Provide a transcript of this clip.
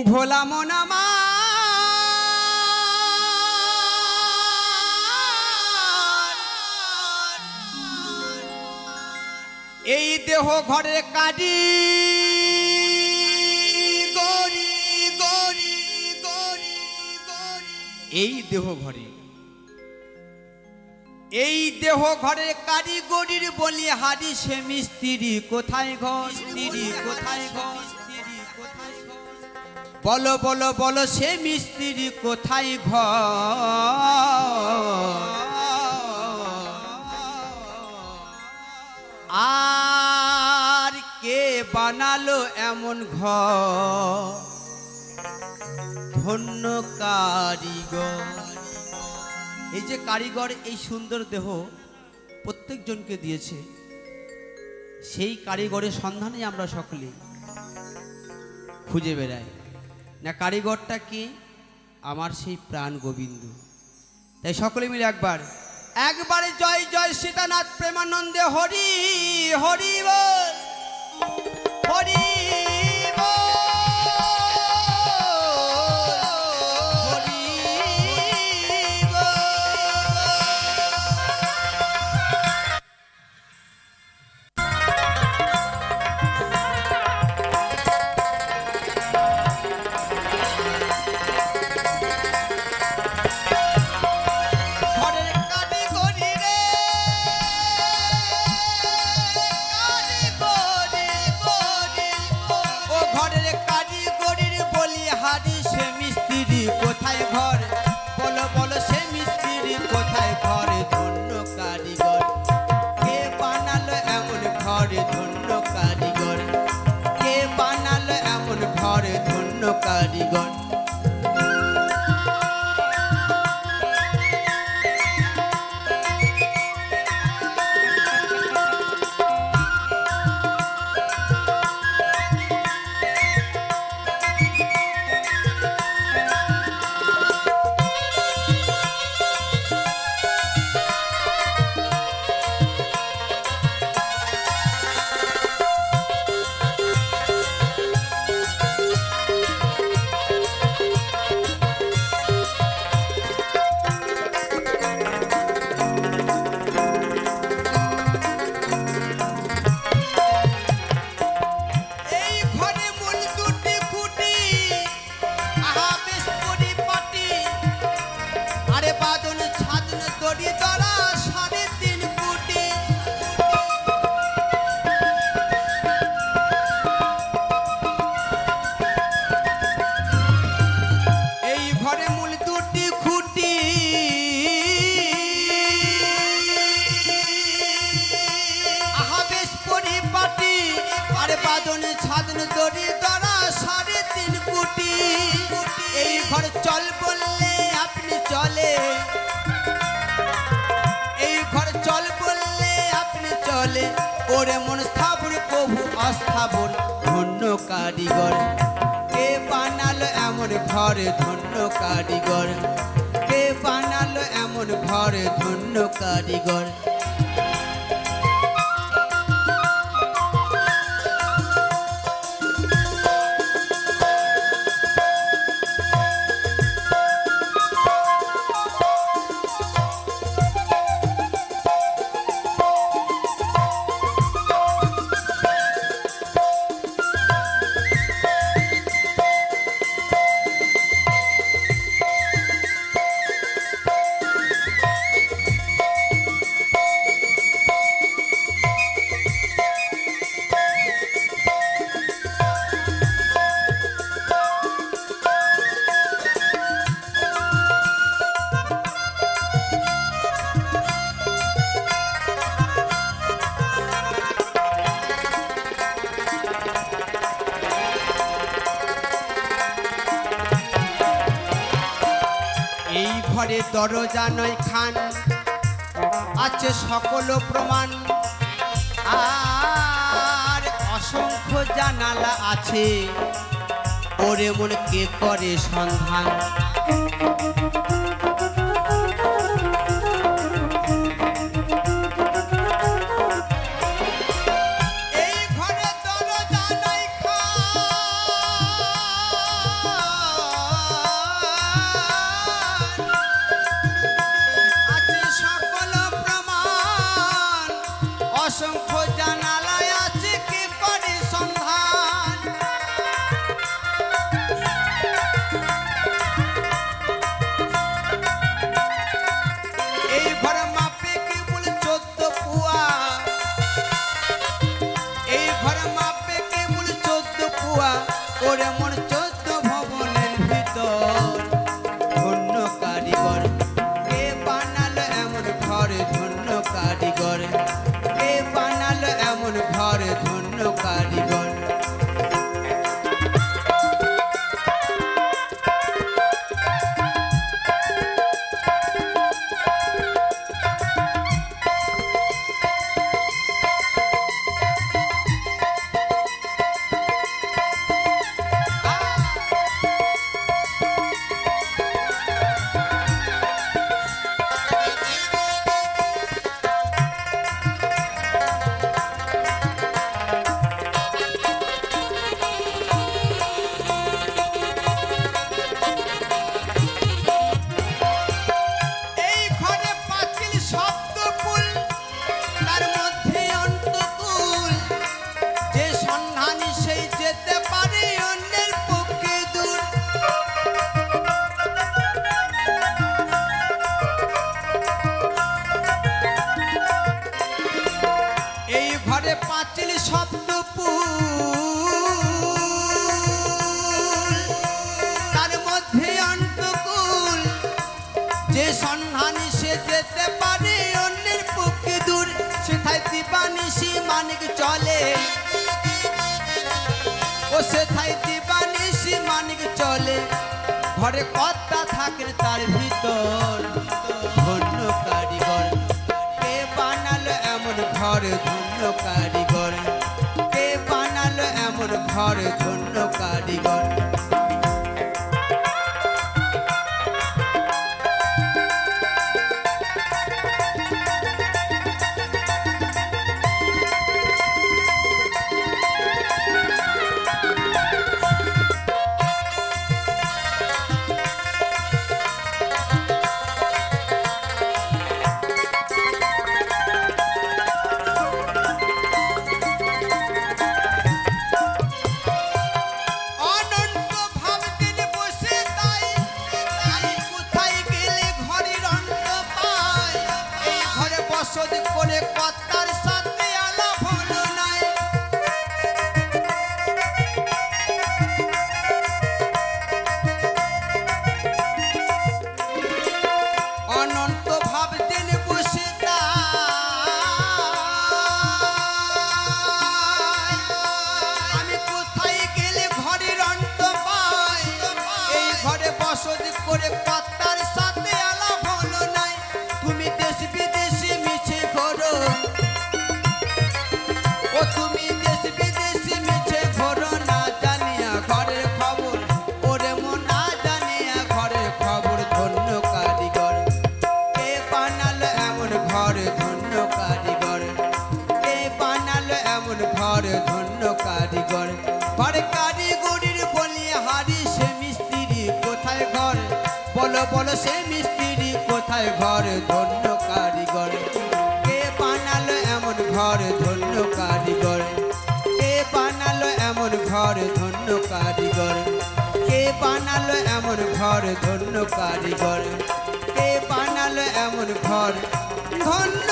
ভোলা মন আমার এই দেহ ঘরে কাটি গরি গরি গরি গরি এই দেহ ঘরে কারিগরির বলি হারি সে মিস্ত্রি কোথায় ঘর স্ত্রী কোথায় ঘর স্ত্রী কোথায় ঘর বলো বলো বলো সে মিস্ত্রি কোথায় ঘর আর কে বানালো এমন ঘর ধন্য কারিগর এই যে কারিগর এই সুন্দর দেহ প্রত্যেকজনকে দিয়েছে সেই কারিগরের সন্ধানে আমরা সকলে খুঁজে বেড়াই না কারিগরটা কি আমার সেই প্রাণ গোবিন্দ তাই সকলে মিলে একবারে জয় জয় সীতানাথ প্রেমানন্দে হরি হরি বল হরি কোথায় ঘর বলো বলো সে মিস্ত্রি কোথায় ঘর ধন্য কারিগর কে বানালো এমন ঘর ধন্য কারিগর কে বানালো এমন ঘর ধন্য কারিগর चल बोले अपनी चले चल बोले अपनी चले ओरे मन स्थावर प्रभु अस्थावर धन्य कारीगर के बानालो एमन घर धन्य कारीगर के बानालो एमन घर धन्य कारीगर ঘরে দরজা নয় খান আছে সকল প্রমাণ আর অসংখ্য জানালা আছে ওরে মন কে করে সন্ধান অসংখ্য জানালায় আছে কি করে সন্ধান। এই ঘর মাপে কেবল 14 পুয়া, এই ঘর মাপে কেবল 14 পুয়া, ওরে মন 14 ভবনের ভিতর। ধন্য কারিগর কে বানালো এমন ঘর, ধন্য কারিগর কে বানালো এমন ঘর, ধন্য কারিগর। পাঁচিল শব্দ তার মধ্যে অন্তকুল, যে সন্ধানী সে যেতে পারে অন্যের পক্ষে দূর। সেথায় দিবানিশি মানিক চলে, ও সেথায় দিবানিশি মানিক চলে, ঘরে কর্তা থাকেন তার ভিতর। ধন্য কারিগর কে বানালো এমন ঘর, ধন্য কারিগর কে বানালো এমন ঘর, ধন্য কারিগর। করে কর্তার সাথে আলাপ হলো নাই, অনন্ত ভাবতেন বসে আমি কোথায় গেলে ঘরের অন্ত পাই। এই ঘরে বসতি করে কর্তার সাথে আলাপ হলো নাই। তুমি দেশ বিদেশে মিছে ঘোরো, ও তুমি দেশ বিদেশে মিছে ঘোরো, না জানিয়া ঘরের খবর, ওরে মন না জানিয়া ঘরের খবর। ধন্য কারিগর কে বানালো এমন ঘর, ধন্য কারিগর কে বানালো এমন ঘর, ধন্য কারিগর। ঘরে কারিগরির বলিহারি সে মিস্ত্রি কোথায় ঘর, বলো বলো সে মিস্ত্রি কোথায় ঘর। ধন্য কারিগর কে বানালো এমন ঘর, ধন্য কারিগর কে বানালো এমন ঘর, ধন্য কারিগর কে বানালো এমন ঘর, ধন্য কারিগর কে বানালো এমন ঘর, ধন্য